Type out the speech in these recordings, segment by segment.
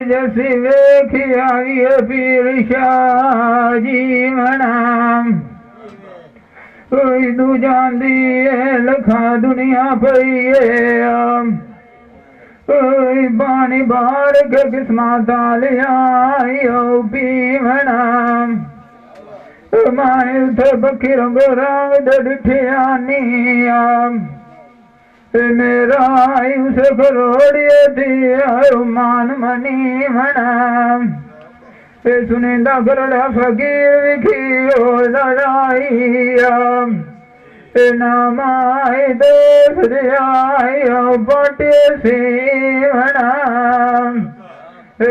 जैसी वेखिया पीर शाह जीवना कोई तू जानी है लखा दुनिया पई है कोई पानी बार के किस्मत लिया पीवना माने उठे बखीर रंग डिठिया नी मेरा उस करोड़िए थी मान मनी मना सुनिंदा गरड़ा फकीर विखियो लड़ाई नामाई देख दिया बटे सी मना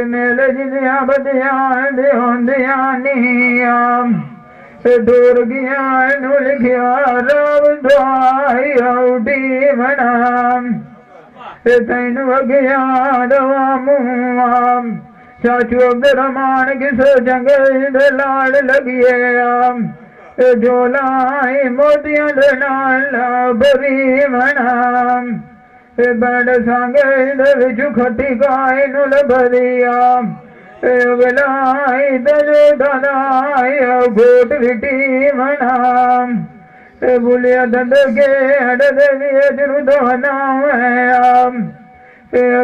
मेले जिंदिया बदिया दिया नी दूर गया नुल गया रब दुआई औडी मना तैन वगया दवा मुआम चाचू अब्दुरहमान किस जंगल लाड़ लगिए जोलाई मोतियां नाला बरी मना बड़ सांगे विच खटी गाय नुल भरिया गलाई दजे दलाई गोट विटी मना बुलिया दंद के हड देवी जरू दोना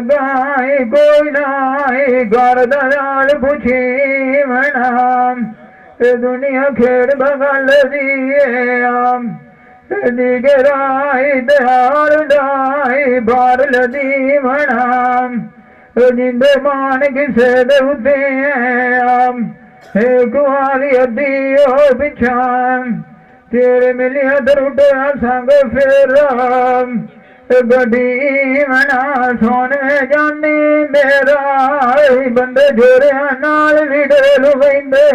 गाय कोई नाई घर दलाल पूछी मना दुनिया खेड़ बगल दिए गराई दहाड़ डाई बार लदी मना जिंदे मान किसे दे कुआरी अद्धी ओ पिछान तेरे मिलिया दरुटिया संग फिर गड्डी मना सोने जानी मेरा बंदे जोरिया नाल भी डोल वहिंदे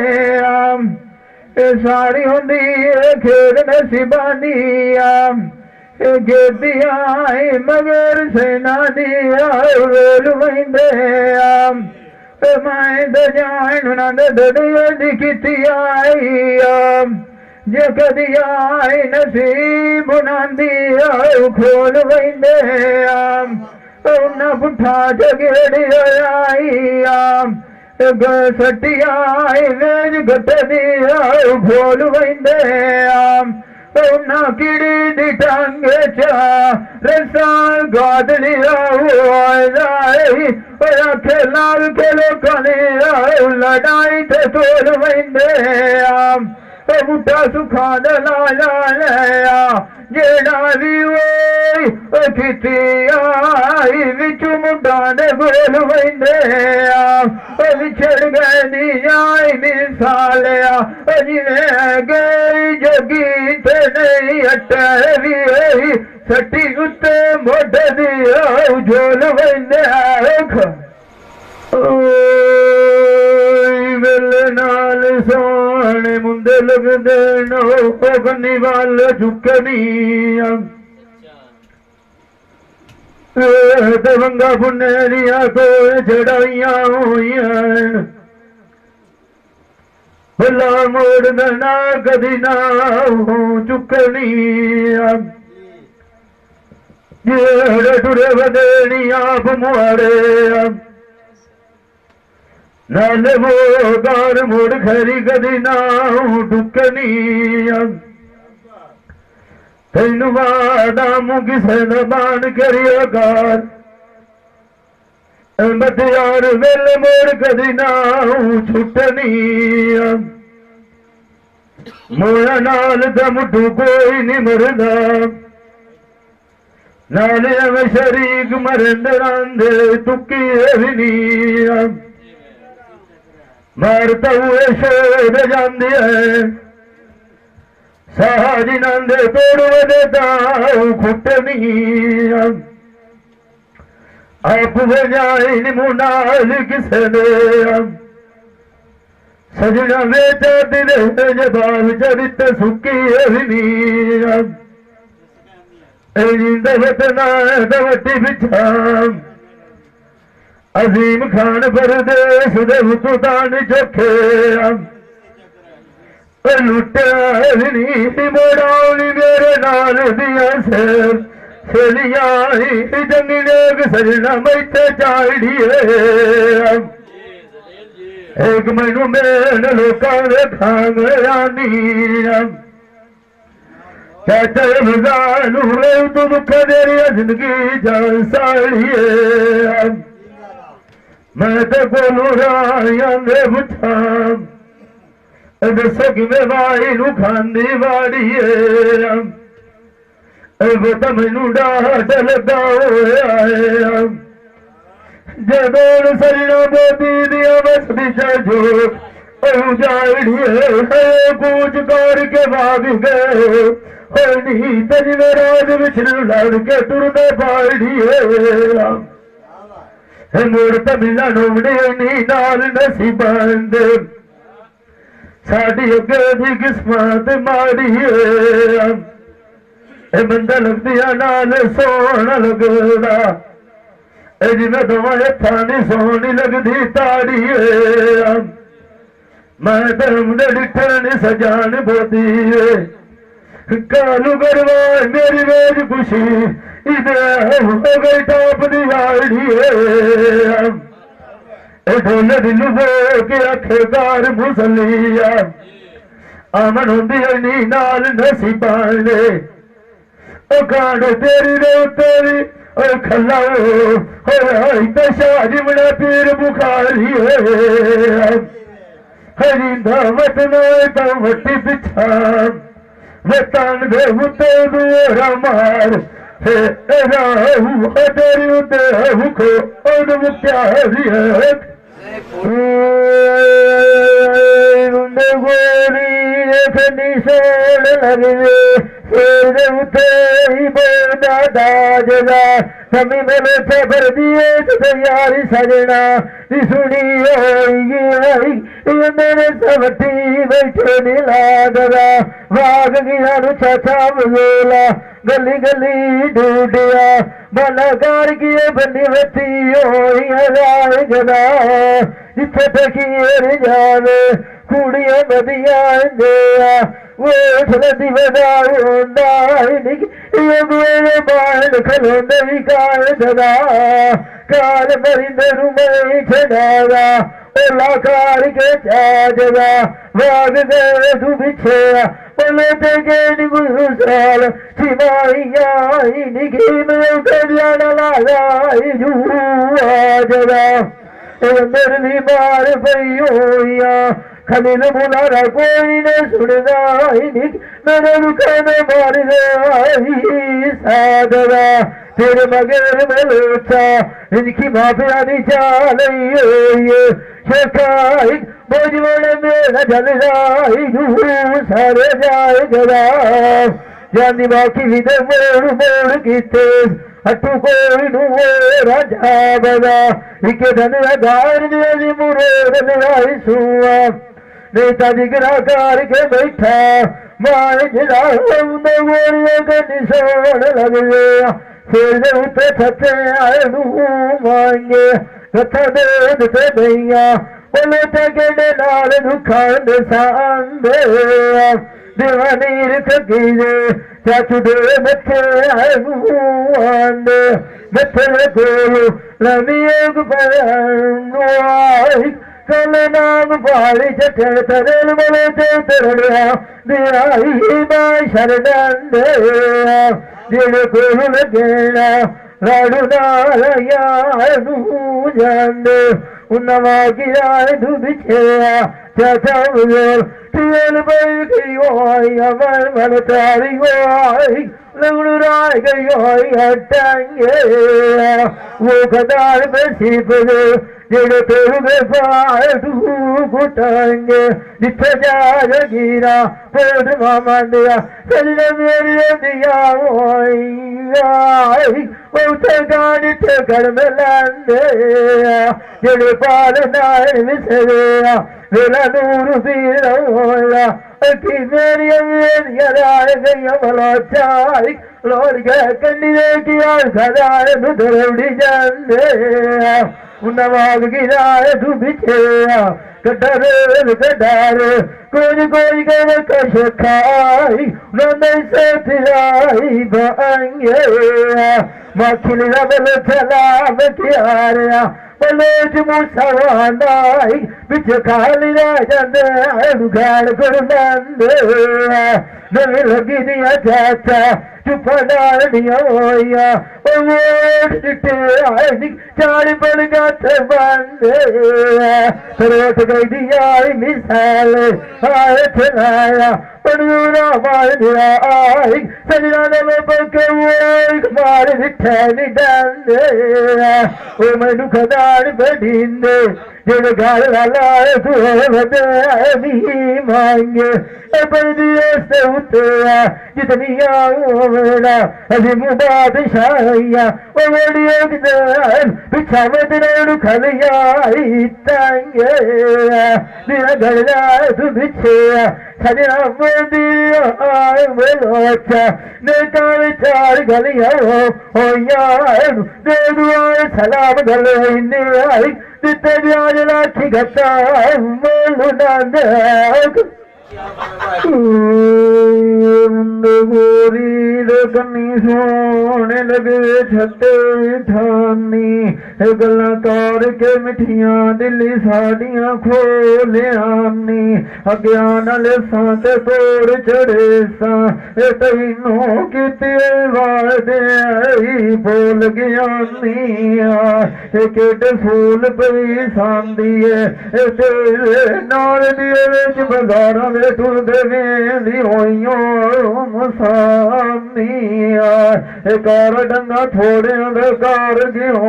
सारी होंदी खेड़ नसीबानी गेदिया मगर सेना दिया वेल वहिंदे मैं दजान नंद दड़िया दिखती आई जे कदी आई नसीब नंदी खोल वहिंदे उन्ना पुठा जगेड़ी आई सटी आई वेज गट दिया खोल वहिंदे ना किड़ी दी टांगे चा रसाल गादलिया आखे लाल के लोगों ने लड़ाई थे तोल वहिंदे बूटा सुखा दलाया जेड़ा भी वो खिती आई बिच मुंडा ने बोल वहिंदे विछड़ गए दी आई मिसालिया जिवें गई जोगी ते नहीं अटे भी सटी उत्ते मोढ दी झोल वहिंदे वेले नाल सोने मुंडे लगदे नो पगनी वाल झुकनी दवंगा फुनेरिया को चढ़ाइया हुई भला मोड़ ना कदी ना चुकनी जेड़े टुरे बदेनी आप मुआरे नाले वो गार मोड़ खरी कदी ना टुकनी तेन वादा मुगिसे न बाण करिया कार बतियार वेल मोड़ कदी ना छुटनी मोड़ा नाल दमुठू कोई नहीं मरदा नाले में शरीक मरंद रांधे तुकी भी नहीं मारता हुए शोर जाती है साहरी नंदे तोड़ देता खुटनी आप बजाई मुनाल किसे ने सजना बेचा तेरे जबाब चरित सुखी दवतना दवटी बिछा अजीम खान परदेश देवतान चोखे लुटिया मोड़ाउनी मेरे नाल दिया शेर सलिया जंगले सजना बैठे चाड़िए एक मैनू मेन लोकां दे खांगरानी चाचा मजान हुए तो दुख तेरी जिंदगी जान साड़िए मैं तो कोलू राया दे पुछा दसो कि मैं भाई नू खांदी वाड़िए वो तो मैनू डाट लगा होया जदों सजना बोती दिया बस दिशा जो उजाड़िए कूच करके भाग गए नी तजवे राज विछड़ लड़ के टुरदे पाड़िए मुड़ तमिला नोमड़े नी नाल नसीबंद साड़ी अगे दी किस्मत माड़िए बंदा लगदिया नाल सोहना लगदा जिवें दोवां हत्थां दी सोहनी लगदी ताड़िए मैं धर्म दे डिठन सजान बोदी कालू गरवान मेरी वेज खुशी इधर हो गई टाप दिवाड़िए ढोल दिलू वो के आखेकार मुसलिया आमन होंदी नी नाल नसीबां दे कांड तेरी रे तेरी खला तो शाहजमना पीर बुखारी हरिंदा वतना तो वटी पिछा वतन दे उते दूरा मार राहू तेरी उते हुको ओद मुक्यारी है गोरी एक निशान लगे उते ही बोलदा दाजदा समी में बैठे भर दिए तैयारी सजना सुनी होगी ये मेरे सवटी बैठे नीला दरा भाग गया चाचा बोला गली गली ढूंढिया बलाकार किए बनी बती होई हजार गदा जिथे तकीर जावे कुड़िया नदिया गया वो नदी बदा ये मेरे बाहर खलोंदे भी काल सदा काल मरिंदे रुमे छड़ावा ओला कार के चाजवा भाग गए तू पीछे बोले ते गेनी गुसाल सिवाइया निकी में उतरिया लागाई जुआ जवा मेरी मार पई होया खलील बुलारा कोई न सुनदा मेरे रुखन मार गई सादरा तेरे मगर में लोचा इनकी माफिया दी चाल शकाई बोझ मेरा जल जाई सारे जाए गरा जानी बाकी विदे मोड़ मोड़ कीते हटू कोई नु राजा बदा इके धन गार दी मुरे लगाई सुआ नेता जिगरा कार के बैठा मार जिला गोरिया के निशान लग गया फिर उते छते आए मांगे कथा दे भैया बोले ते गेडे नाल दुखान सांदे दीवानी थकी चाचू दे बच्चे आए आंदे बच्चे को लमी एक पर कल नाम पाली चटे तरल बोले ते तरड़िया दियाई मां शरदन जिन को लगेना राडू नाल यादू जांदे उन्नवा गिरा दू बिछेया चाचा बोल टियल बैठी होई अमर मन तारी होई लगड़ू राय गई होई हटांगे वो कदार पे सीप दे जेड़े तेरे फाड़ू घुटाएंगे जिथे जा गिरा पेड़ मामा दिया चलने मेरी दिया उसे गाड़ी थे घर में लांदे जेड़े पाल नार विसरिया मेरा नूर पीर होया कि मेरी राय गई भला चाई लोड़ गए कंडी की आर खदार धुधरौड़ी जाने उन्नवाग गिराए तू बिछेया कटारे कटारे कोई गए कश खाई नंदई से तिराई भांगे माखिल रबल चला बतियारिया ਬਲੋਚ ਮੂਸਾਵਾਂਦਾਈ ਵਿੱਚ ਖਾਲੀ ਰਹਿ ਜਾਂਦੇ ਇਹਨੂੰ ਗਾਲ ਗੁਰਮੰਦ ਨਵੀਂ ਲੱਗੀ ਦੀਆਂ ਚਾਚਾ ਚੁੱਪਾ ਡਾਲਦੀਆਂ ਹੋਈਆਂ ਉਹ ਵੋਟ ਚਿੱਟੇ ਆਏ ਨੀ ਚਾਲ ਬਣ ਗੱਠ ਬੰਦੇ ਰੋਟ ਗਈ ਦੀ ਆਈ ਮਿਸਾਲ ਆਏ ਠਲਾਇਆ ਪੜੂਰਾ ਮਾਰਿਆ ਆਈ ਸਜਣਾ ਨਵੇਂ ਬਕੇ ਵੋਈ ਕਮਾਲ ਵਿਠੇ ਨੀ ਡੰਦੇ ਉਹ ਮੈਨੂੰ ਖਦਾਨ ਬੜਿੰਦੇ ਜਿਵੇਂ ਗਾਲ ਲਾਏ ਤੂੰ ਵਧੇ ਵੀ ਮੰਗੇ ਬੜੀ ਐਸੇ ਉਤਿਆ ਜਿਤਨੀ ਆਉ ਮੇਰਾ ਅਜੀ ਮੁਬਾਦ ਸ਼ਾਇਆ ਉਹ ਮੇਰੀ ਅਗਦਾਨ ਪਿਛਾ ਮਦਨੇ ਨੂੰ ਖਲਿਆ ਇਤੰਗੇ ਮੇਰਾ ਗਲਾ ਤੂੰ ਵਿਛਿਆ ਸਜਣਾ ਮੋਦੀ ਆਏ ਵੇਲੋਚਾ ਨੇ ਕਾਲ ਚਾਰ ਗਲੀਆਂ ਹੋਈਆਂ ਦੇ ਦੁਆ ਸਲਾਮ ਗਲੇ ਨੇ ਆਈ ਤੇ ਵਿਆਜ ਲਾਠੀ ਘਟਾ ਮੋਲੂ ਨਾਨਕ ਗੋਰੀ ਲਗਨੀ ਸੋਹਣੇ ਲਗੇ ਛੱਤੇ ਠਾਨੀ ਗੱਲਾਂ ਕਰ ਕੇ ਮਿੱਠੀਆਂ ਦਿਲੀ ਸਾਡੀਆਂ ਖੋਲਿਆਂ ਨੀ ਅਗਿਆਨ ਲਸਾਂ ਤੇ ਤੋੜ ਚੜੇ ਸਾਂ ਇਹ ਤੈਨੂੰ ਕਿਤੇ ਵਾਦੇ ਆਈ ਬੋਲ ਗਿਆ ਨੀ ਇਹ ਕਿਹੜੇ ਫੂਲ ਪਈ ਸਾਂਦੀ ਇਹ ਤੇਰੇ ਨਾਲ ਦੀ ਵਿੱਚ ਬਜ਼ਾਰਾਂ ਦੇ ਟੁਰਦੇ ਵੇਂਦੀ ਹੋਈਆਂ ਮਸਾਨੀਆਂ ਇਹ ਕਰ ਡੰਗਾ ਥੋੜਿਆਂ ਦਾ ਕਰ ਗਿਓ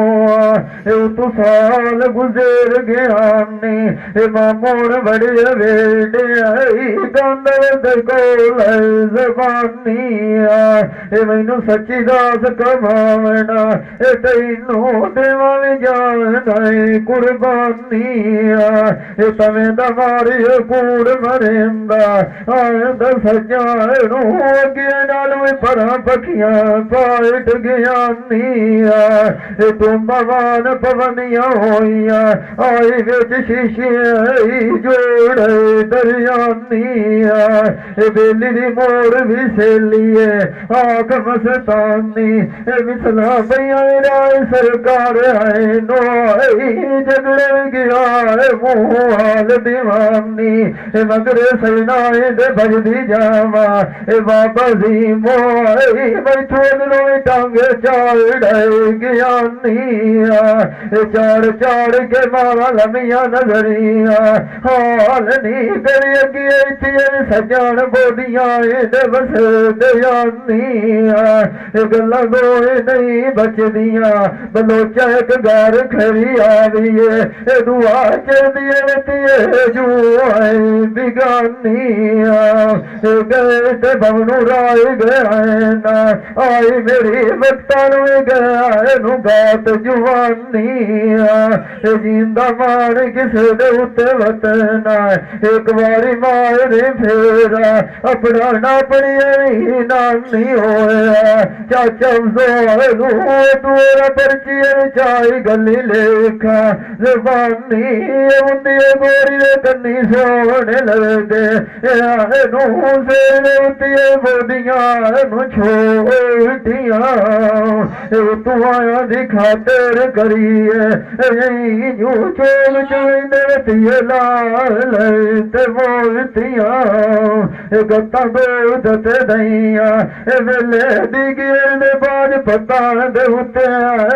ਇਹ ਤੂੰ ਸਾਲ ਗੁਜ਼ਰ ਗਿਆ ਨੀ ਇਹ ਮਾਮੋੜ ਬੜੇ ਵੇੜੇ ਆਈ ਗੰਦਰ ਦੇ ਕੋਲ ਜ਼ਬਾਨੀਆਂ ਇਹ ਮੈਨੂੰ ਸੱਚੀ ਦਾਸ ਕਮਾਵਣਾ ਇਹ ਤੈਨੂੰ ਦੇਵਾਂ ਵੀ ਜਾਣਦਾ ਕੁਰਬਾਨੀਆਂ ਇਹ ਤਵੇਂ ਦਾ ਮਾਰੀ ਕੂੜ ਮਰਿੰਦਾ ਆਇੰਦਾ ਸੱਜਣ ਨੂੰ ਅੱਗੇ ਨਾਲ ਵੀ ਪਰਾਂ ਪੱਖੀਆਂ ਪਾਇਟ ਗਿਆ ਨੀਆ ਇਹ ਤੂੰ ਭਗਵਾਨ ਪਵਨੀਆਂ ਹੋਈਆਂ ਆਈ ਵਿੱਚ ਸ਼ੀਸ਼ੇ ਜੋੜੇ ਦਰਿਆਨੀਆਂ ਇਹ ਬੇਲੀ ਦੀ ਮੋੜ ਵੀ ਸੇਲੀਏ ਆਖ ਮਸਤਾਨੀ ਇਹ ਮਿਸਲਾ ਬਈਆਂ ਰਾਏ ਸਰਕਾਰ ਆਏ ਨੋਈ ਜਗੜੇ ਗਿਆ ਮੂੰਹ ਹਾਲ ਦੀਵਾਨੀ ਇਹ ਮਗਰ ਸੈਨਾਏ ਦੇ ਭਜਦੀ ਜਾਵਾ ਇਹ ਬਾਬਾ ਜੀ ਮੋਈ ਬੈਠੋ ਲੋਈ ਟੰਗ ਚਾੜੇ ਗਿਆਨੀਆਂ ਇਹ ਚਾੜ ਚਾੜ ਕੇ ਮਾਵਾ ਲੰਮੀਆਂ ਨਜ਼ਰੀਆਂ ਹਾਲ ਨੀ ਕਰੀ ਅੱਗੇ ਇੱਥੇ ਸਜਾਣ ਬੋਦੀਆਂ ਇਹਦੇ ਬਸ ਦਿਆਨੀਆਂ ਇਹ ਗੱਲਾਂ ਦੋਏ ਨਹੀਂ ਬਚਦੀਆਂ ਬਲੋਚਾ ਇੱਕ ਘਰ ਖਰੀ ਆਵੀਏ ਇਹ ਦੁਆ ਚੰਦੀਏ ਰਤੀਏ ਜੂ ਆਏ ਬਿਗਾਨੀਆਂ ਇਹ ਗਏ ਤੇ ਬਵਨੂ ਰਾਏ ਗਏ ਨਾ ਆਈ ਮੇਰੀ ਵਕਤਾਂ ਨੂੰ ਗਿਆ ਇਹਨੂੰ ਗਾਤ ਜਵਾਨੀਆਂ ਇਹ ਜਿੰਦਾ ਮਾਰ ਕਿਸੇ ਦੇ ਉੱਤੇ ਵਤਨਾ ਇੱਕ ਵਾਰੀ ਮਾਰੇ ਫੇਰਾ ਆਪਣਾ ਨਾ ਪੜੀਏ ਨਾ ਨਹੀਂ ਹੋਇਆ ਚਾਚਾ ਜ਼ੋਰ ਦੂਰਾ ਪਰਚੀ ਚਾਈ ਗੱਲੀ ਲੇਖਾ ਜ਼ਬਾਨੀ ਹੁੰਦੀ ਗੋਰੀ ਦੇ ਕੰਨੀ ਸੋਹਣੇ ਲੱਗਦੇ ਇਹਨੂੰ ਸੇਰੇ ਉੱਤੇ ਬੋਦੀਆਂ ਨੂੰ ਛੋਟੀਆਂ ਇਹ ਤੂੰ ਆਇਆ ਦੀ ਖਾਤਰ ਕਰੀਏ ਯੂ ਚੋਲ ਚੋਇੰਦੇ ਰਤੀਏ ਲਾਲ ਤੇ ਬੋਲਤੀਆਂ ਇਹ ਗੱਤਾਂ ਦੋਦ ਤੇ ਦਈਆਂ ਇਹ ਵੇਲੇ ਦੀ ਗੇਰ ਦੇ ਬਾਜ ਪਤਾਂ ਦੇ ਉੱਤੇ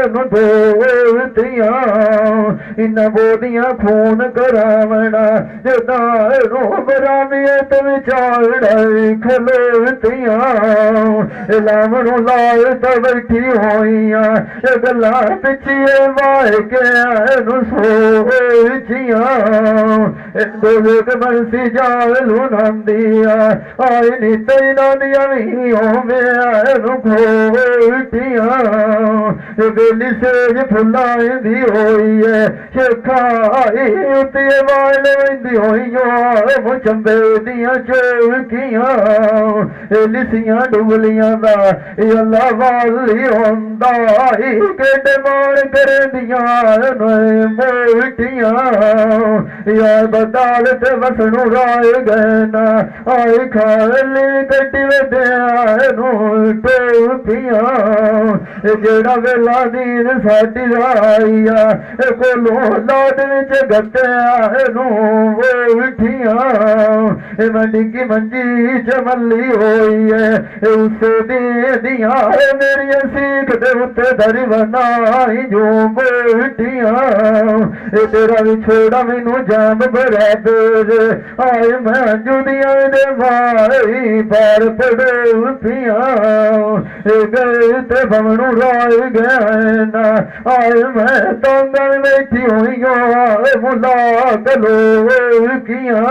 ਨੂੰ ਦੋਲਤੀਆਂ ਇਨਾਂ ਬੋਦੀਆਂ ਖੂਨ ਕਰਾਵਣਾ ਜਦਾਂ ਨੂੰ ਬਰਾਮੀਏ ਤੇ ਵਿਚਾੜੇ ਖਲੋਤੀਆਂ ਇਹ ਲਾਮ ਨੂੰ ਲਾਏ ਤਾਂ ਬੈਠੀ ਹੋਈਆਂ ਇਹ ਗੱਲਾਂ ਪਿੱਛੇ ਵਾਏ ਕੇ ਇਹਨੂੰ ਸੋਚੀਆਂ ਇਹ ਦੋਲਕ ਬੰਸੀ ਜਾਲ ਲੁਨਾਂਦੀਆਂ ਆਈ ਨੀ ਤੈਨਾਂ ਦੀਆਂ ਵੀ ਹੋਵੇ ਇਹਨੂੰ ਖੋਲਤੀਆਂ ਇਹ ਬੇਲੀ ਸੇਜ ਫੁੱਲਾਂ ਦੀ ਹੋਈ ਹੈ ਸ਼ੇਖਾਈ ਉੱਤੇ ਵਾਲ ਲੈਂਦੀ ਹੋਈਆਂ ਮੁਚੰਬੇ ਦੀਆਂ ਚੌਕੀਆਂ ਇਹ ਲਿਸੀਆਂ ਡੁਬਲੀਆਂ ਦਾ ਇਹ ਅੱਲਾ ਵਾਲੀ ਹੁੰਦਾ ਕਿਹੜੇ ਮਾਣ ਕਰਦੀਆਂ ਨੇ ਮੋਟੀਆਂ ਯਾਰ ਬਦਾਲ ਤੇ ਵਸਣੂ ਰਾਏ ਗਏ ਨਾ ਆਈ ਖਾਲੀ ਗੱਡੀ ਵਧਿਆ ਨੂੰ ਟੋਪੀਆਂ जेड़ा वेला दीन साडी आई आ कोलों लाड विच गत्तिया नू उठिया मंडी की मंजी चमली होई है उस दिया मेरी सीख दे उत्ते दरी बनाई जो बैठिया तेरा भी छोड़ा मैनू जाम बराबर आए मैं जुदिया दे भाई पार पड़ोसिया गए ते भवनू राय गए ना आए मैं तंगल बैठी हुई मुला कलो किया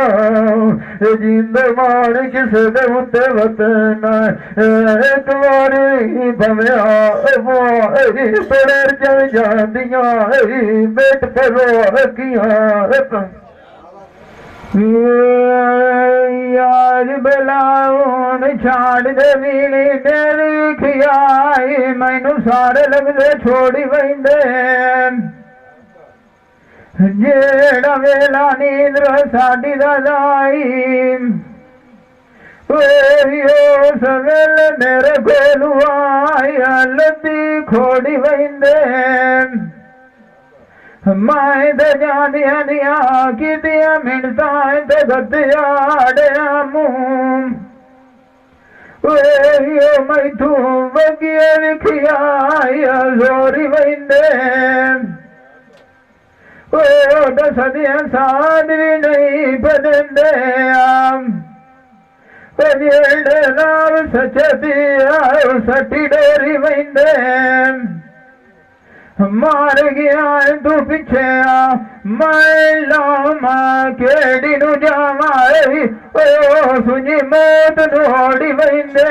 जिंद मान किसे दे उत्ते वतना एक बारी भव्या पेड़ चल जादिया बेट परो किया यार बलाउन छाड़ दे वीली तेरी खियाई मैनू सारे लगदे छोड़ी वहिंदे जेड़ा वेला नींदर साडी दाई उस वेले मेरे कोलू आई लद्दी खोड़ी वहिंदे मैं ते जानिया दिया कीतिया मिनता ते गत्तियाड़िया मूं मैथू वगिए विखिया जोरी वहिंदे दसदिया साध भी नहीं बदंदे जेड़े नाम सचती सटी डोरी वहिंदे मार गया तू पिछे मैं लामा केड़ी नु जावा सुनी मौत नोड़ी वहिंदे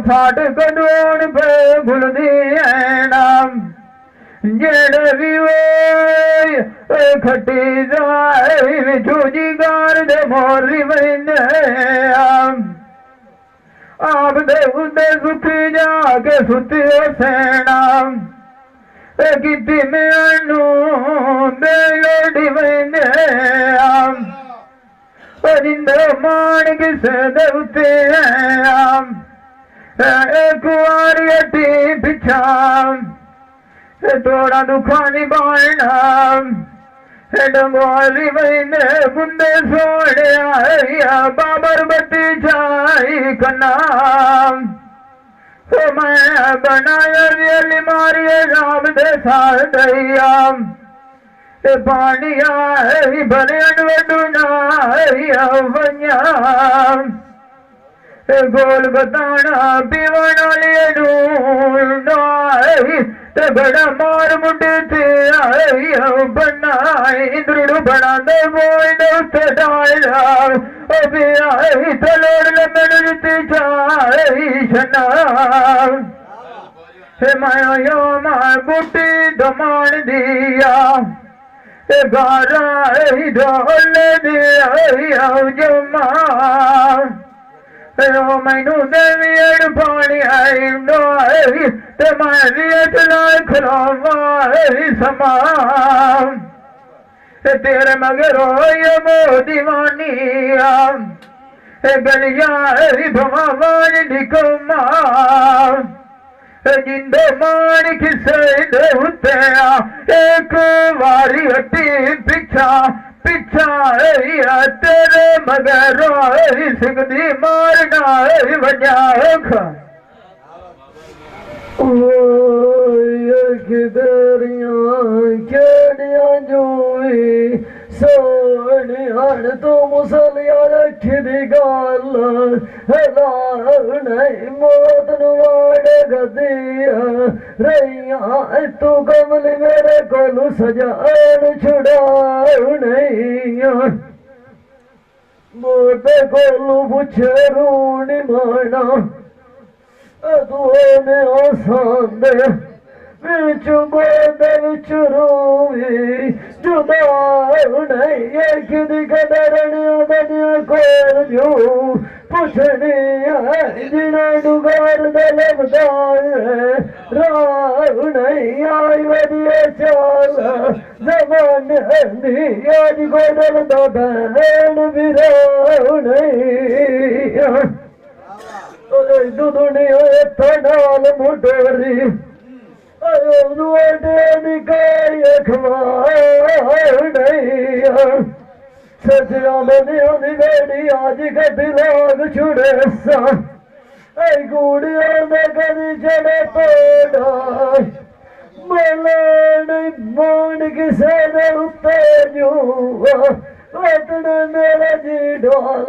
फाट कदोण पे भुलदी नाम जेड़े भी खटी जाए विचूजी गार दे मोरी वहिंदे आप दे उदे सुखी जाके सुतियो सेना किती मैनू बेलोड़ी वहिंदे जिंदे मान किसे दे उते एक बारी अटी पिछा थोड़ा दुखा निभाना डंगोली वहिंदे बुंदे सोने बाबर बत्ती छाई कन्ना मैं बनाया रेली मारिए राम दे साल दैया पानिया भरन वडुना वन्या गोल बताना पीवना लिए ढूंढना ते बड़ा मार मुंडे ते बना इंद्रुड़ बना दे बोल दे डाला अभी आई तलोड़ लमड़ ते चाई शना माया यो मार बूटी दमान दिया गारा ढोल दिया जमा मैनू देवी पानी आई नोई ते मारी लाल खरावा समा तेरे मगर हो मो दीवानी गलिया भवान निकमा जिंदे मान किसे दे उते एक वारी हटी पिछा पिछा तेरे मगर सिंगदी मारना वजा किधरियां केड़ियां जोई सोने हण तो मुसलिया रखी दी गल नहीं मौत नुआड़े गदिया रैया तू कमली मेरे कोलू सजान छुड़ाऊ नहीं मोटे कोलू पुछे रूनी माना तू ने आसान दे विच बोद विच रोवी जुदा नहीं एक दी कदरन बनिया कोल जो पुछनी है जिना डुगार दे लबदा राव नहीं आई वदिए चाल जबान दी आज गोदल दा बहन भी राव नहीं दुनिया नाल मुडोरी निकाय खवार नहीं सजरा बनिया दी बेड़ी आज कदी लाग छुड़े सा गुड़िया में कदी चढ़े पेड़ा मलानी मान किसे दे उत्ते जुआ वतन मेरा जी ढाल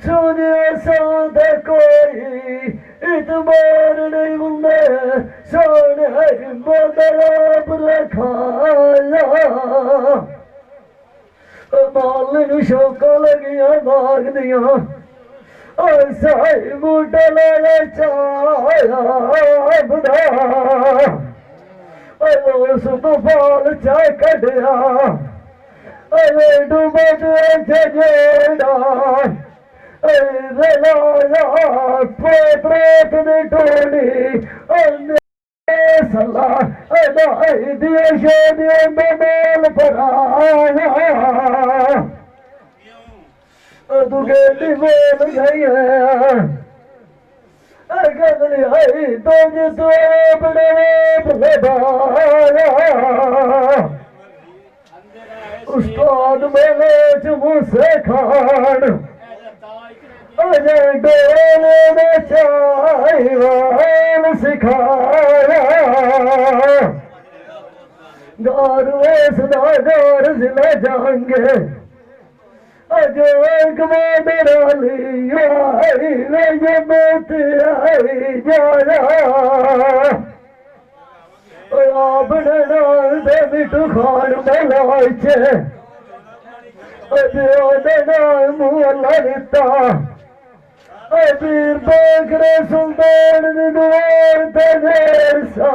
सुनिया साथ कोई इतबार नहीं मुंडे सोने बदलाब रखाया माल शौक लगिया भाग दिया साई बूटा लाया चाया बड़ा उस तूफान चाय कढ़िया डूबे जेड़ा प्रेत ने टोली सला दिए शोदिए मेल पराया तू गेली बोल गई है गदली आई तुझे तो बड़े उस्ताद मेले मुझसे खान अजय डोले ने चाइवान सिखाया गारुए सदा गार जिला जाएंगे अजय कमांड लिया ये बेत आई जाया अपने नाल दे बिटू खान में लाए मुँह लड़ता पीर बकरे सुल्तान दी दुआर ते देर सा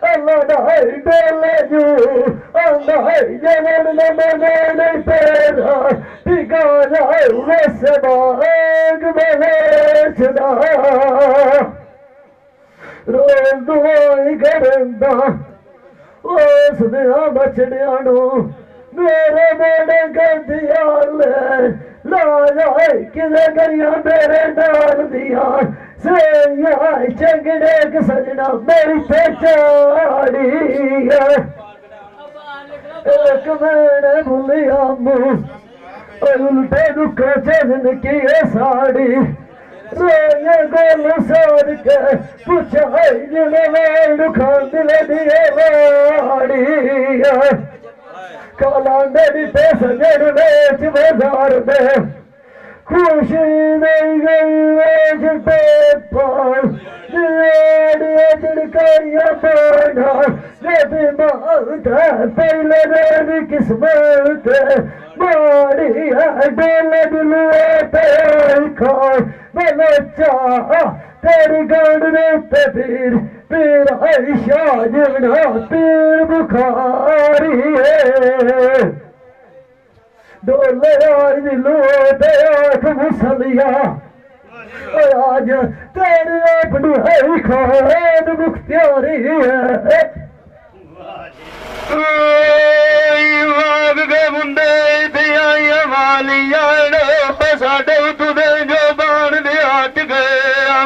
अल्लाह ढाई डोले जू ढाई जवन न मने नहीं तेरा टिका जाए वैसे बाग बेचदा रोज दुआई करदा उस दिया बछड़िया नू मेरे बेड़े गंदिया ला जाए किसे करिया मेरे नाल दिया सैया चंगड़े के सजना मेरी पे चाड़ी एक मैंने भूलिया मुँह उल्टे दुख चलन की साड़ी रोया गोल साड़ के पूछा जिन्हें खान दिल दिए वाड़ी काला मेरी पैस जड़ बेच बाजार में खुशी नहीं गई पेपर चिड़काइया पाना जब बात पहले मेरी किस्मत मारी है डोले दिलुए पे खाए मैंने चाह तेरी गांड ने पीर पीर आयशा जीवना पीर बुखारी है डोले आज दिलुए पे आँख मुसलिया आज तेरी अपनी है खान मुख्तियारी है मुंडे दिया वालिया साडे तुदे जो बाण दे हट गए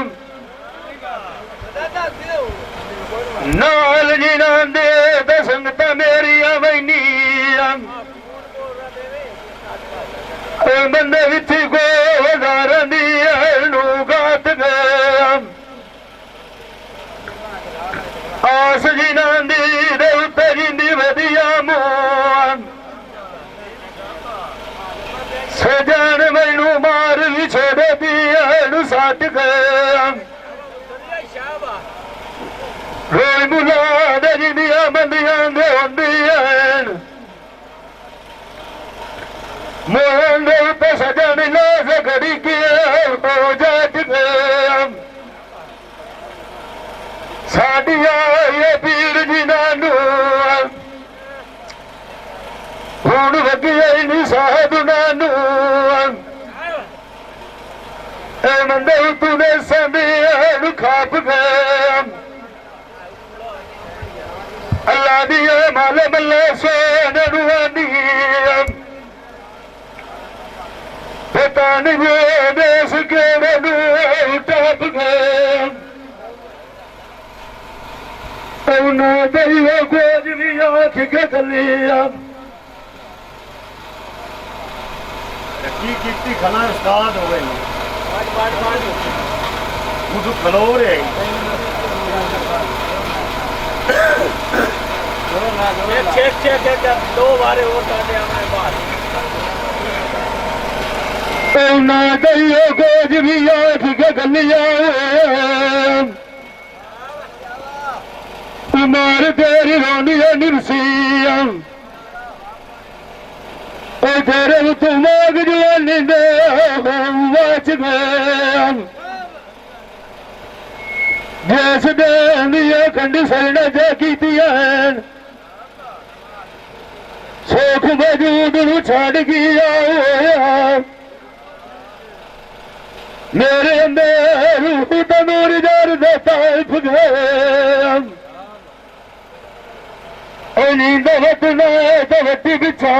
नाल जिना दे ते संगत मेरिया वैनिया बंदे विच को हजारां दी नू गात गए आस जिना दी दे उत्ते जिंदी वधिया मोन सजन मैनू मार भी छोड़ दिया सट गया रोई मुलाद जिंदिया बंदियां दे होंदियां मोहन दे उत्ते सजन लाश खड़ी किया हो जट गया साडिया ये पीर जिन्हां हुण वगिया नहीं साधुनां मंदे तूने समय खाप गया अल्लाह दिया माल मल्ला सोन रुआनी पता नहीं देश केड़े टप गए आख के कलिया की खना उस्ताद हो गई मुझे खलो रे चेक 2 बारे और कर दिया मैं बात ना गई गोज भी आख के कलिया मार तेरी रोनिया निरसिया तेरे तू माग जवानी दे बच गया जिस दिया खंडी सरना जा की सुख वजूद नू छड़ गया मेरे अंदर रूह तनूर जर दे तड़प गया नींद वतना तवती बिछा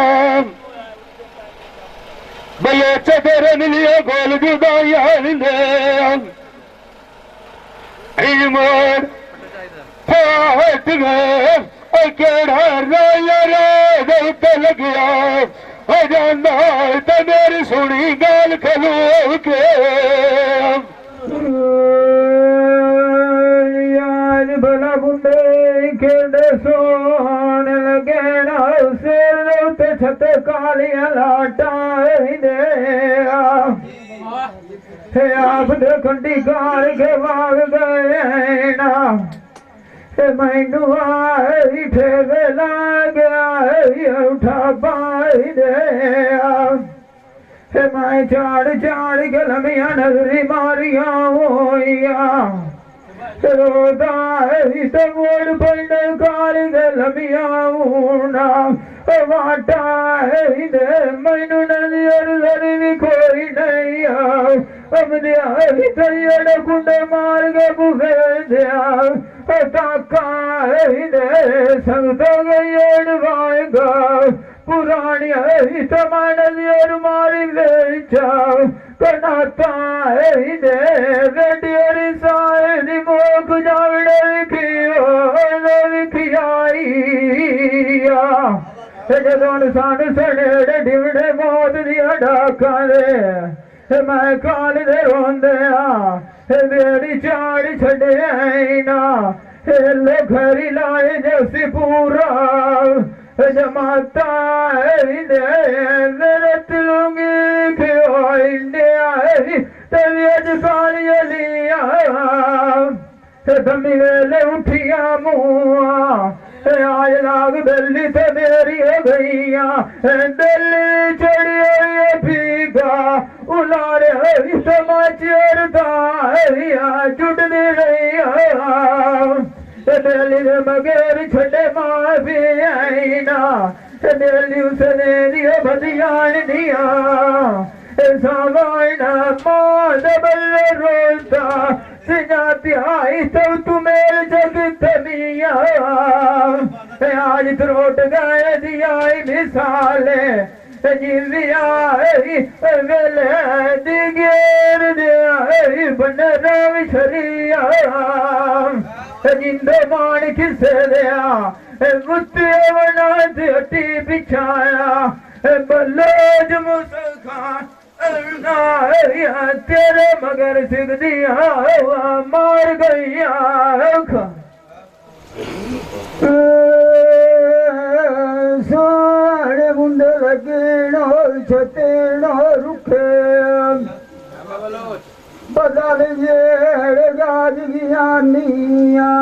बलोचा तेरे मिलिया गोल जुदाइया मोर फाट गए केड़ा राया रे लगिया जाना तो मेरी सुनी गाल खलो के यार भला बुंदे खेड़े सोन लगे ना सिर ते छत कालियां लाटा दे आप खंडी कार के भाग गए ना मैनू आई ठेवे लाग गया उठा पाई दे मैं चाड़ चाड़ के लमिया नजरी मारिया होइया रोदा तो मोड़ पंड कार के लमिया ऊना वाटा दे मैनू नजर लड़ी भी कोई नहीं आ कुंड मार के बुफे दिया ताका दे संगत गई वाएगा पुरानी तमान मारी ले जाओ कनाता दे बेटियरी सारी मोक जावड़े विखियाई जदों सन सड़े डिवड़े मौत दिया डाका दे मैं काल दे रोंदे बेड़ी चाड़ छड़े ना लो घरी लाए जैसी पूरा जमाता मेरे तिलुंगी क्यों इंडिया तेरी अज कालिया लिया दमी वेले उठिया मुआ आज लाग दिल्ली ते मेरी हो गईया दिल्ली चढ़िया फीका उलारे समाचार जुटने रही दिल्ली मगेर छड़े माफी आई ना दिल्ली उसने दिया बदियान दिया सावाइना मां दबल रोता सिजाती आई तो तुम्हें जग तमिया आज त्रोट गए दिया मिसाले जिंदिया वेले दिगेर दिया बनरा विशरिया जिंदे मान किसे दिया मुत्ते बना हटी बिछाया बल्लोज मुसलखान तेरे मगर सिख दिया मार गईया साढ़े मुंडे लगे छतेड़ रुखे बदल जेड़ गाज ज्ञानिया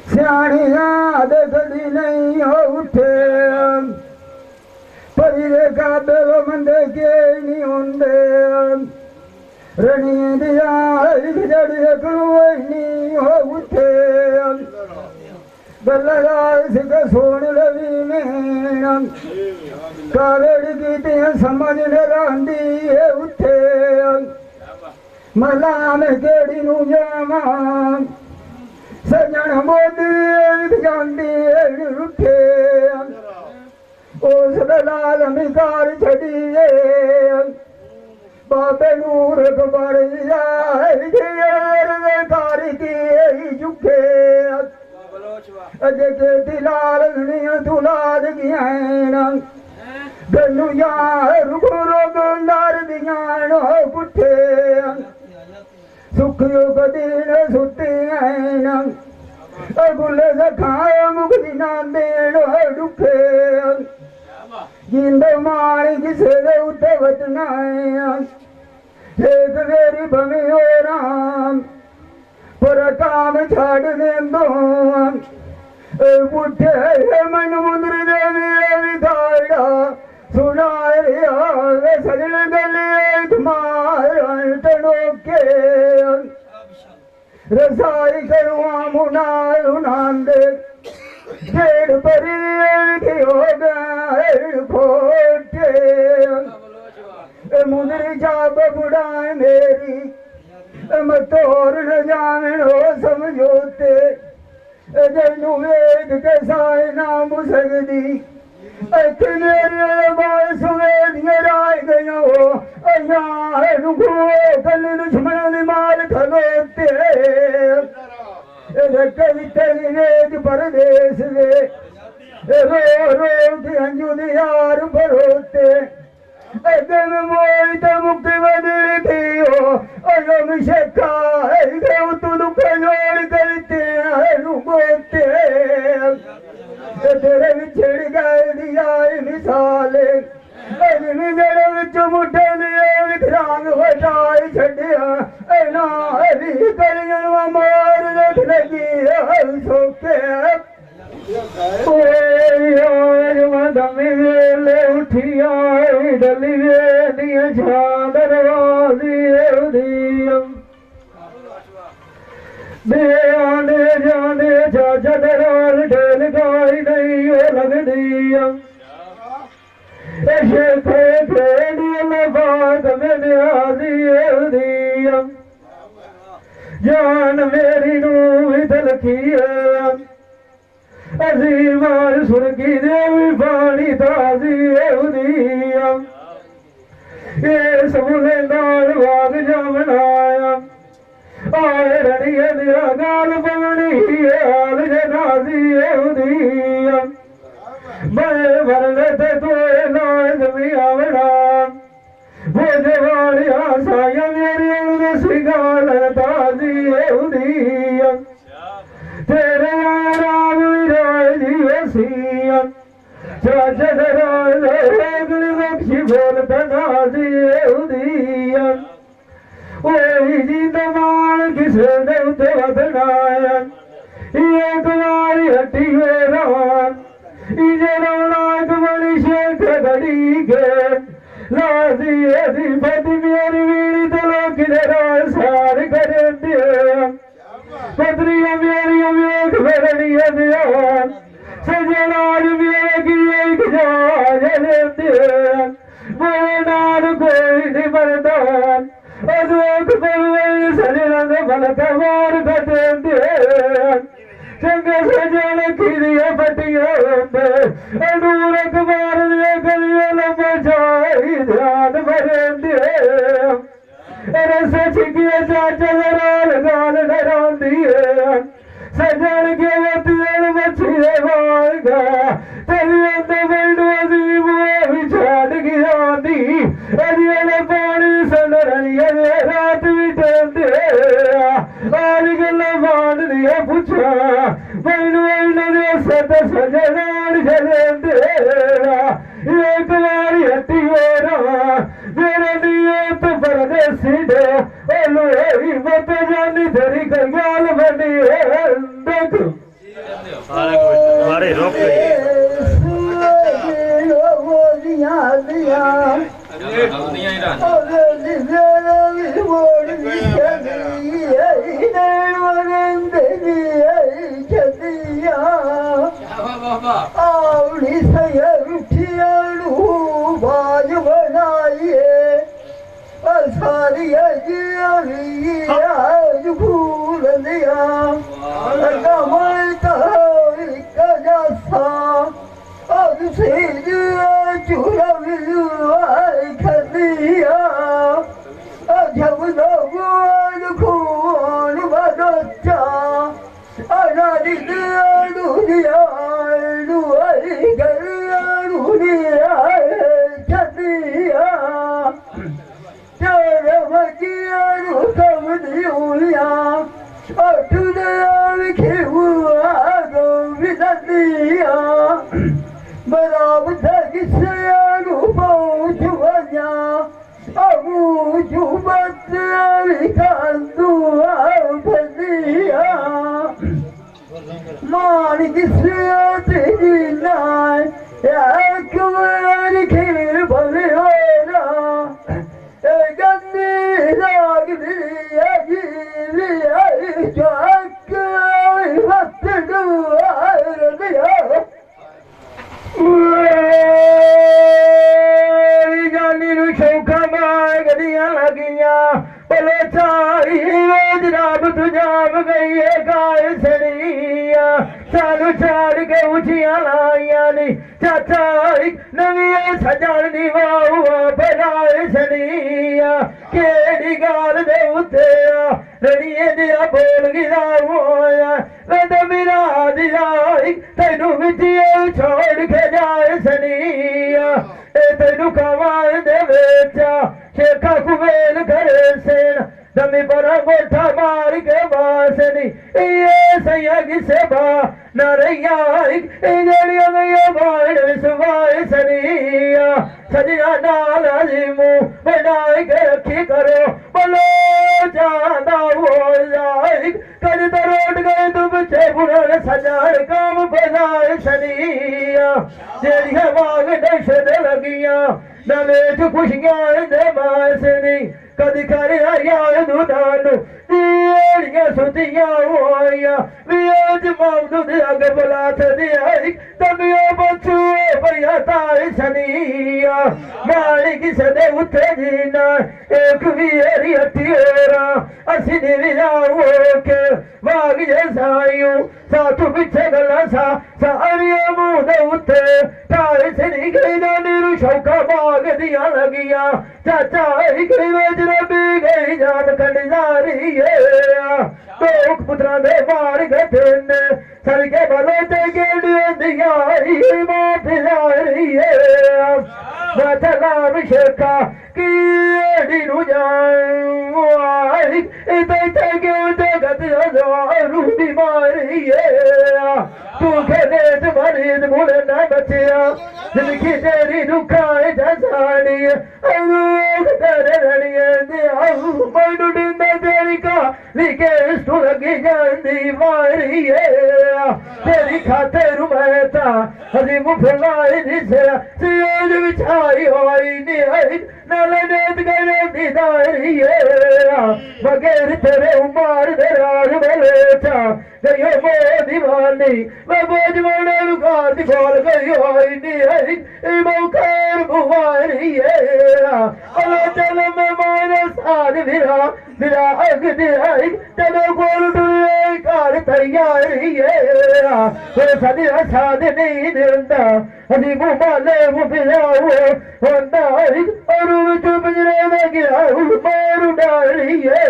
सियाणिया देखदी नहीं हो उठे परीरे काबे वो मंदे के नहीं होंदे रणी दिया जड़ी कलुए नहीं हो उठे बल्ला सिख सोन लवी में कावेड़ी की समझ लगांदी है उठे मला में केड़ी नू जावा सजन मोदी जांदी उठे उस लाल मिकार छड़िए बाबे नूर खबर कारी की झुके अजे के दिलाल गणिया तुलाद गियाना गनु यार गुरो गंदार दियानो पुठे सुख योग दिन सुते आना अगुल सखाए मुक्ति ना देनो दुखे जिंद मारी किसे दे उते वचना एक वेरी बने हो राम पर काम छाड़ दे दो पुठे मन मुंदर देवी विधाड़ा सुनाए सजन गले तुम्हारा टनोके रसाई करुआ मुनाल उनांदे जेड़ परी की हो गए खोटे मुंदरी जाब बुढ़ाए मेरी तोर न जाने हो समझोते जैनू वेद के साए नाम सकदी मेरे बाल सुवेदियां राय गयो अयार गो कल दुश्मन मार खलोते कविते वेद परदेश वे रो रो के अंजू यार भरोते दिन मोहित मुक्ति बदल थी हो अयो मिशका तू दुख जोड़ करते रुकोते तेरे विछड़ गए दिया मिसाले मेरे विच मुठे दिए विकरांग हटाई छड़िया ना हरी कलियां मार रख लगी सोके दमी वेले उठिया डली वे दरवाजी दे आने जाने चाचा दरार ढेल गाई नहीं हो लगदी शेखे खेड़ी बात मैंने आदि जान मेरी नू भी तलखी अजीमार सुरगी देवी पानी ताजी ये सबूले नाल बाग जमनाया आए रड़िए दिया गाल बवनी हाल जनाजी मैं भरले ते तोए नाए जमी आवड़ा वो जवानी आसाया मेरी सिगाल ताजी तेरे राम विराय दिवसिया चाचा राय बख्शी बोलता नाजी ओही जिंद माल किसे ने उते वदनाया ये तुम्हारी हट्टी हो रवान इजे रौनाक बड़ी शेख घड़ी के लाजी ऐसी बदी मेरी वीड़ी तलो किधर सार करे दिया पत्रिया मेरी अमेक भरनी अभियान सजनाज मेरे की एक जाज दिया मेरे नाल कोई नहीं मरदान अदोक परवे सजन भलत मार कटे दिया चंगे सजन खिरिया पटिया अनूरक मार दिया गलिया लंबा जाई ध्यान भरे दिया अरे सच किया चाचा लराल गाल डरान दिए सजन के वतियल मछिए वागा तेरी अंदर बंडू अजीब भी छाड़ गया दी अजिए पानी सनरिया रात भी चलते आज गल मान दिया पूछा बंडू दे सत सजनान चलते एक बारी हटी हो रहा मेरे लिए तो परदेसी दे ओलो मत जानी तेरी कंगाल बनी है देख अरे रोक आवड़ी से उठियालू बाज बनाइए सारी आज भूल दिया अब से चूरा खदिया जब लोग खून बदचा अनारी ਬਰਾਬ ਤੇ ਕਿਸੇ ਨੂੰ ਪਹੁੰਚ ਵਜਾ ਅਬੂ ਜੁਬਤ ਲਿਖਾਂਦੂ ਆਫਜ਼ੀਆ ਮਾਨ ਕਿਸੇ ਤੇ ਨਾ ਇੱਕ ਵਾਰ ਖੇਰ ਭਲੇ ਹੋਣਾ ਇਹ ਗੰਦੀ ਰਾਗ ਵੀ ਅਜੀਬ ਜਾਕ ਵਕਤ ਗੁਆਰ ਦਿਆ ਜਾਨੀ ਨੂੰ ਸ਼ੌਕਾਂ ਮੰਗਦੀਆਂ ਲੱਗੀਆਂ ਭਲੇ ਚਾਈ ਜਨਾਬ ਤੁਜਾਬ ਗਈ ਏ ਗਾਇ ਸੜੀਆਂ ਸਾਨੂੰ ਛਾੜ ਕੇ ਉੱਚੀਆਂ ਲਾਈਆਂ ਨੀ ਚਾਚਾ ਇੱਕ ਨਵੀਂ ਸਜਣ ਦੀ ਵਾਹ ਬਣਾਏ ਸੜੀਆਂ ਕਿਹੜੀ ਗੱਲ ਦੇ ਉੱਤੇ ਆ ਰਣੀਏ ਦਿਆ ਬੋਲ ਗਿਆ ਹੋਇਆ ਰਦ ਮੇਰਾ ਦਿਆ ਤੈਨੂੰ ਵਿੱਚ ਛੋੜ ਕੇ ਜਾਏ ਸੜੀਆਂ ਇਹ ਤੈਨੂੰ ਕਵਾਏ ਦੇ ਵਿੱਚ ਸ਼ੇਖਾ ਕੁਵੇਲ ਘਰੇ ਸੇਨ ਦਮੀ ਪਰ ਗੋਠਾ ਮਾਰ ਕੇ ਵਾਸਨੀ ਇਹ ਸਈਆ ਕਿਸੇ ਬਾ ਨਰਿਆ ਇਹ ਜਿਹੜੀਆਂ ਗਈਆਂ ਬਾਣ ਸੁਵਾਏ ਸਨੀਆ ਸਜਣਾ ਨਾਲ ਅਜ਼ੀਮੂ ਬਣਾਈ ਕੇ ਰੱਖੀ ਕਰੋ ਬਲੋ ਜਾਂਦਾ ਹੋ ਜਾਏ ਕਦ ਦਰੋਟ ਗਏ ਤੁਮ ਬੱਚੇ ਬੁੜਨ ਸਜਾਣ ਕੰਮ ਬਜ਼ਾਏ ਸਨੀਆ ਜਿਹੜੀਆਂ ਵਾਗ ਦਸ਼ਤ ਲੱਗੀਆਂ ਨਵੇਂ ਚ ਖੁਸ਼ੀਆਂ ਦੇ ਮਾਸਨੀ ਕਦੀ ਕਰ ਆਇਆ ਦੁਦਾਨ ਜਿਹੜੀਆਂ ਸੁਧੀਆਂ ਹੋਈਆਂ ਵੀ ਅੱਜ ਮੌਤ ਦੇ ਅੱਗ ਬਲਾਤ ਦੇ ਆਈ ਤਬਿਓ ਬਚੂਏ ਭਈਆ ਤਾਈ ਸਨੀਆ ਮਾਲੀ ਕਿਸੇ ਦੇ ਉੱਤੇ ਜੀਨਾ ਇੱਕ ਵੀ ਏਰੀ ਹੱਥੀਰਾ ਅਸੀਂ ਨੇ ਵਿਆਹੋ ਕੇ ਵਾਗ ਜੇ ਸਾਇਓ ਸਾਥੂ ਪਿੱਛੇ ਗੱਲਾਂ ਸਾਰੀਆਂ ਮੂੰਹ ਦੇ ਉੱਤੇ ਤਾਈ ਸਨੀ ਗਈ ਨਾ ਨੀਰੂ ਸ਼ੌਕਾ ਬਾਗ ਦੀਆਂ ਲੱਗੀਆਂ ਚਾਚਾ ਇੱਕ ਵਿੱਚ ਰੱਬੀ ਗਈ ਜਾਨ ਕੰਡਾਰੀ ਏ ਦੋ ਪੁੱਤਰਾਂ ਦੇ ਮਾਰ ਗਏ ਨੇ ਸਰ ਕੇ ਬਲੋ ਤੇ ਗੇੜੀਆਂ ਦੀਆਂ ਮਾਂ ਫਿਲਾਰੀ ਏ ਬਤਲਾ ਵਿਸ਼ੇਖਾ ਕੀੜੀ ਨੂੰ ਜਾਈ ਇਹ ਤੇ ਗੇੜ ਤੇ ਗਤ ਰੂਦੀ ਮਾਰੀ ਏ ਤੂੰ ਖੇਦੇ ਤੇ ਮਰੀਦ ਭੁੱਲੇ ਨਾ ਬਚਿਆ ਜ਼ਿੰਦਗੀ ਤੇਰੀ ਦੁੱਖਾਂ ਜਸਾਣੀ ਅਨੂਖ ਤੇਰੇ ਰਣੀਏ ਦੇ ਆਉ ਮੈਨੂੰ ਡਿੰਦਾ ਤੇਰੀ ਕਾ ਲਿਕੇ ਇਸ ਤੋਂ ਲੱਗੀ ਜਾਂਦੀ ਮਾਰੀ ਏ ਤੇਰੀ ਖਾਤਰ ਮੈਂ ਤਾਂ ਹਜੀ ਮੁਫਲਾਈ ਦਿਸਿਆ ਸਿਆਜ ਵਿਛਾਈ ਹੋਈ ਨੀ ਆਈ ਨਾਲ ਨੇਤ ਗਏ ਦੀ ਦਾਰੀ ਏ ਬਗੈਰ ਤੇਰੇ ਉਮਾਰ ਦੇ ਰਾਜ ਬਲੇ ਚਾ ਗਈ ਮੋ ਦੀਵਾਨੀ ਮੈਂ ਬੋਝ ਮੋੜੇ ਨੂੰ ਘਰ ਦੀ ਫੋਲ ਗਈ ਹੋਈ ਨੀ ਆਈ ਇਹ ਮੌਕਾਰ ਬੁਵਾਰੀ ਏ ਅਲਾ ਚਲ ਮੈਂ ਮਾਰੇ ਸਾਧ ਵਿਰਾ ਅਗ ਦੇ ਆਈ ਤੇਰੇ ਕੋਲ ਦੁਏ ਘਰ ਤਈਆਰੀ ਏ ਕੋਈ ਸਾਡੀ ਸਾਧ ਨਹੀਂ ਦਿੰਦਾ ਅਸੀਂ ਮੁਬਾਲੇ ਮੁਫਿਆਓ ਹੁੰਦਾ ਔਰ ਵਿੱਚ ਬਜਰੇ ਦਾ ਗਿਆ ਮਾਰੂ ਡਾਰੀ ਏ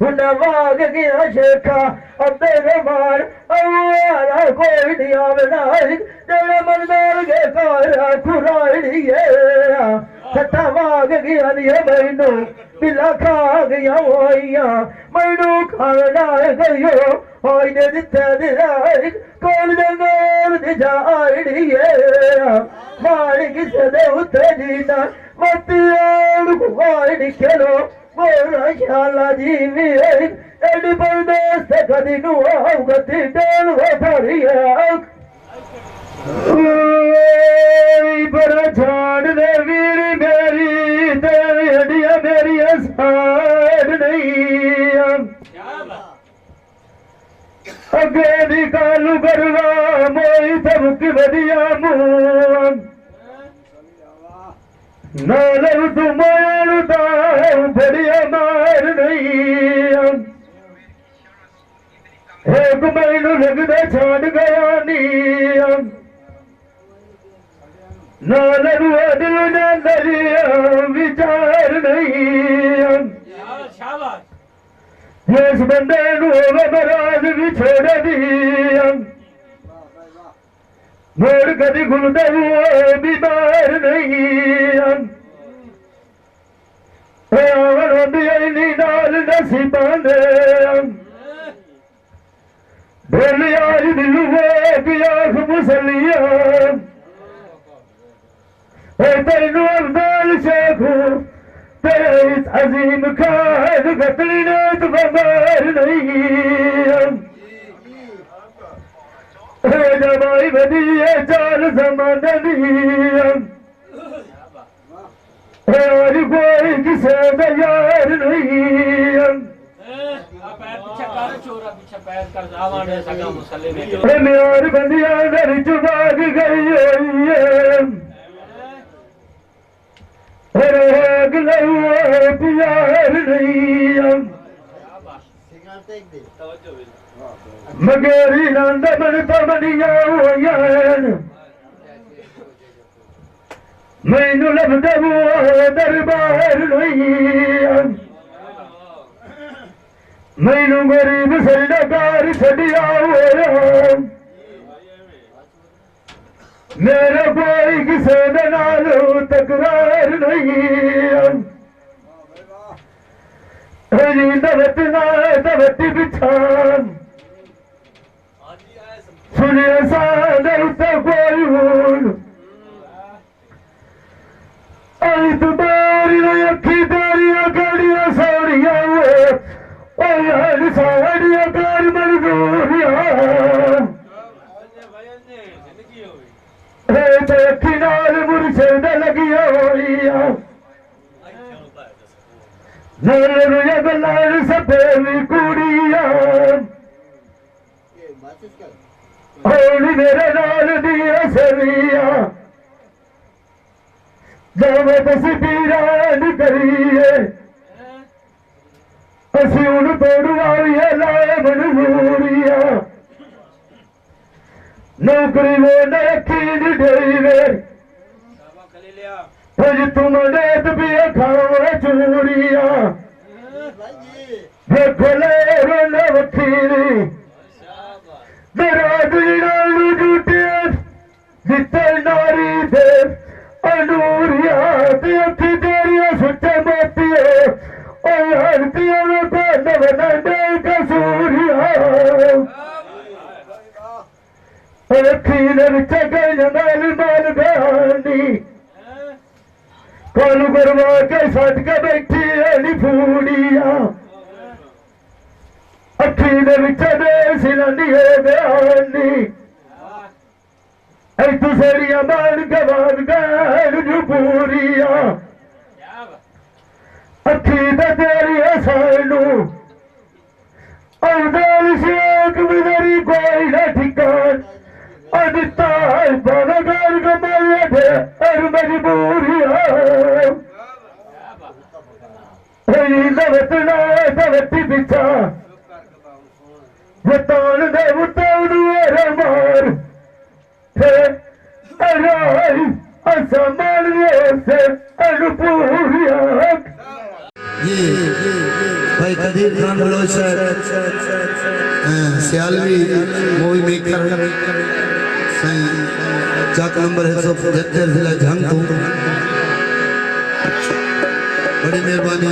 ਉਹਨਾਂ ਵਾਗ ਗਿਆ ਸ਼ੇਖਾ ਅੱਧੇ ਦੇ ਮਾਰ ਆਵਾਰਾ ਕੋਈ ਨਹੀਂ ਆਵਣਾ ਜਿਹੜੇ ਮਨਦਾਰ ਕੇ ਘਰ ਖੁਰਾੜੀ ਏ ਸੱਟਾ ਵਾਗ ਗਿਆ ਨੀ ਮੈਨੂੰ ਬਿਲਾ ਖਾ ਗਿਆ ਹੋਈਆਂ ਮੈਨੂੰ ਖਾਣਾ ਗਈਓ ਹੋਈ ਨੇ ਦਿੱਤੇ ਦੇ ਰਾਈ ਕੋਲ ਜੰਗਲ ਦੀ ਜਾੜੀ ਏ ਮਾਰ ਕਿਸੇ ਦੇ ਉੱਤੇ ਜੀਨਾ ਮਤਿਆਲ ਕੁਵਾਈ ਨਿਕਲੋ ਮੋਰਾ ਸ਼ਾਲਾ ਜੀਵੀ ਐਡੀ ਪਰਦੇਸ ਤੇ ਕਦੀ ਨੂੰ ਆਉਗਾ ਤੇ ਡੇਲ ਵਫਾਰੀ ਹੈ ਬੜਾ ਛਾੜ ਦੇ ਵੀਰ ਮੇਰੀ ਤੇ ਹੱਡੀਆਂ ਮੇਰੀਆਂ ਸਾੜ ਨਹੀਂ ਅੱਗੇ ਦੀ ਕਾਲੂ ਕਰਵਾ ਮੋਈ ਤੇ ਮੁੱਕੀ ਵਧੀਆ ਮੂੰਹ ਨਾਲ ਤੂੰ ਮਾਇਆਨੂੰ ਤਾਂ ਬੜੀਆ ਮਾਰ ਨਹੀਂ ਇੱਕ ਮੈਨੂੰ ਲੱਗਦਾ ਛੱਡ ਗਿਆ ਨੀ ਨਾਲ ਦਿਲ ਨਾ ਦਰਿਆ ਵਿਚਾਰ ਨਹੀਂ ਜਿਸ ਬੰਦੇ ਨੂੰ ਹੋਵੇ ਮਰਾਜ਼ ਵਿਛੋੜ ਦੀ ਮੋੜ ਕਦੀ ਖੁੱਲਦਾ ਉਹ ਬਿਮਾਰ ਨਹੀਂ ਆਵਰ ਹੁੰਦੀ ਨੀ ਨਾਲ ਨਸੀਬਾਂ ਦੇ बोल आज दिल की आंख मुसलिया तेनू अफजाल शेखू तेरे इस अजीम खाद गतली ने तो बमार नहीं जमाई बदी है चाल जमाना नहीं आज कोई किसे का यार नहीं पैर पीछे कर छोरा पीछे पैर कर जावाने सगा मुसल्ले में मेरी बंदियां घर चुभाग गई है राग प्यार नहीं मगेरी नंद बनता बनिया हुआ मैनू लभदा वो दरबार नहीं मैनू गरीब सरकार छड़िया होया मेरा कोई किसी दे नाल तकरार नहीं हरी दवत ना दवती बिछान सुनिया सादे उते कोई हून आई तुम्हारी अखी तेरिया गड़िया साड़िया हुए साड़िया कर मंजूरिया अखी नाल मुर्शद लगिया होइया गलाल सफेदी कुड़िया होली मेरे नाल दिया सरिया जब तस्वीरां करिए असी उन तोड़वाइए लाए मनजूरिया नौकरी वो न रखी डेवे फिर तुम नेत भी खाओ चूरिया देखो ले रोन वखीरी मेरा दिल जूटिया जिते नारी दे अनूरिया अखी तेरिया सुचे मोतिए हरतिया में बना दे कसूरिया अखी चगल माल माल गानी कल गुरवा के सट के बैठी है फूलिया अखी दे सिलानी है बयानी तू सड़िया मान गवान गैर पूरिया अखी तेरी सानू अवदाल शेख मेरी कोई न ठिकान अदिता बगर गमाया थे और मजबूरिया दवत ना दवती पिछा बतान दे उतारू मार असमान से अनुपूरिया ये भाई कदीर खान बलोच सियालवी मूवी मेकर चाक नंबर 175 जिला जंग बड़ी मेहरबानी।